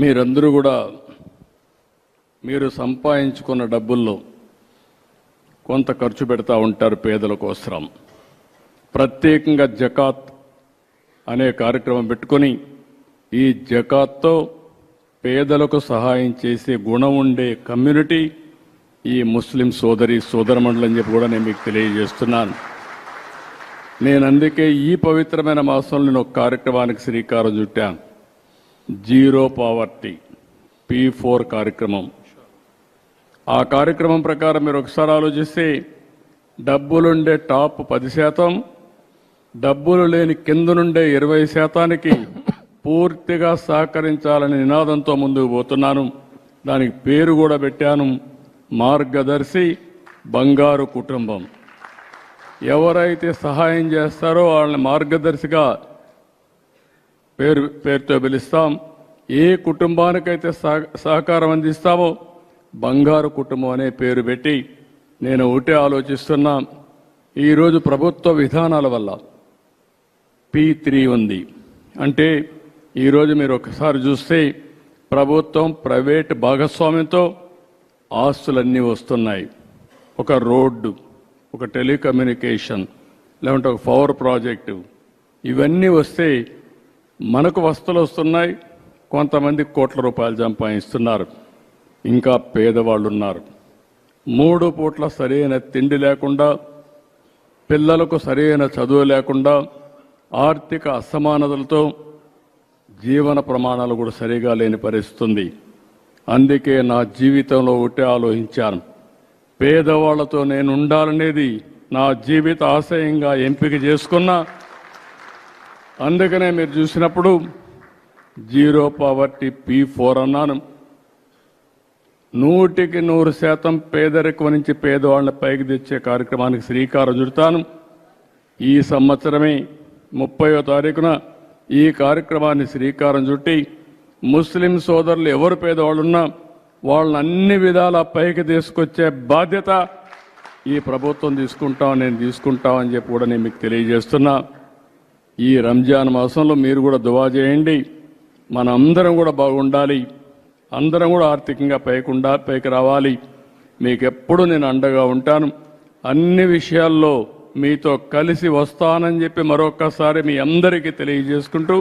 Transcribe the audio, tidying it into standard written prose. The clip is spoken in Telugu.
మీరందరూ కూడా మీరు సంపాదించుకున్న డబ్బుల్లో కొంత ఖర్చు పెడతా ఉంటారు పేదల కోసం. ప్రత్యేకంగా జకాత్ అనే కార్యక్రమం పెట్టుకొని ఈ జకాత్తో పేదలకు సహాయం చేసే గుణం ఉండే కమ్యూనిటీ ఈ ముస్లిం సోదరమండలి అని చెప్పి కూడా నేను మీకు తెలియజేస్తున్నాను. నేను అందుకే ఈ పవిత్రమైన మాసంలో నేను ఒక కార్యక్రమానికి శ్రీకారం చుట్టాను. జీరో పావర్టీ P4 కార్యక్రమం. ఆ కార్యక్రమం ప్రకారం మీరు ఒకసారి ఆలోచిస్తే డబ్బులుండే టాప్ 10%, డబ్బులు లేని కింద నుండే 20%కి పూర్తిగా సహకరించాలని నినాదంతో ముందుకు పోతున్నాను. దానికి పేరు కూడా పెట్టాను, మార్గదర్శి బంగారు కుటుంబం. ఎవరైతే సహాయం చేస్తారో వాళ్ళని మార్గదర్శిగా పేరుతో పిలుస్తాం. ఏ కుటుంబానికైతే సహకారం అందిస్తామో బంగారు కుటుంబం అనే పేరు పెట్టి నేను ఒకటే ఆలోచిస్తున్నా. ఈరోజు ప్రభుత్వ విధానాల వల్ల P3 ఉంది. అంటే ఈరోజు మీరు ఒకసారి చూస్తే ప్రభుత్వం ప్రైవేట్ భాగస్వామ్యంతో ఆస్తులన్నీ వస్తున్నాయి. ఒక రోడ్డు, ఒక టెలికమ్యూనికేషన్, లేకుంటే ఒక పవర్ ప్రాజెక్టు, ఇవన్నీ వస్తే మనకు వస్తువులు వస్తున్నాయి. కొంతమంది కోట్ల రూపాయలు సంపాదిస్తున్నారు. ఇంకా పేదవాళ్ళు ఉన్నారు. 3 పూట్ల సరైన తిండి లేకుండా, పిల్లలకు సరైన చదువు లేకుండా, ఆర్థిక అసమానతలతో జీవన ప్రమాణాలు కూడా సరిగా లేని పరిస్థితుంది. అందుకే నా జీవితంలో ఒకటే ఆలోచించాను, పేదవాళ్లతో నేను ఉండాలనేది నా జీవిత ఆశయంగా ఎంపిక చేసుకున్నా. అందుకనే మీరు చూసినప్పుడు జీరో పావర్టీ P4 అన్నాను. 100% పేదరికం నుంచి పేదవాళ్ళని పైకి తెచ్చే కార్యక్రమానికి శ్రీకారం చుడతాను. ఈ సంవత్సరమే 30వ తారీఖున ఈ కార్యక్రమాన్ని శ్రీకారం చుట్టి ముస్లిం సోదరులు ఎవరు పేదవాళ్ళున్నా వాళ్ళని అన్ని విధాలా పైకి తీసుకొచ్చే బాధ్యత ఈ ప్రభుత్వం నేను తీసుకుంటామని చెప్పి కూడా నేను మీకు తెలియజేస్తున్నా. ఈ రంజాన్ మాసంలో మీరు కూడా దువా చేయండి. మన అందరం కూడా బాగుండాలి, అందరం కూడా ఆర్థికంగా పైకి రావాలి. మీకు ఎప్పుడు నేను అండగా ఉంటాను. అన్ని విషయాల్లో మీతో కలిసి వస్తానని చెప్పి మరొక్కసారి మీ అందరికీ తెలియజేసుకుంటూ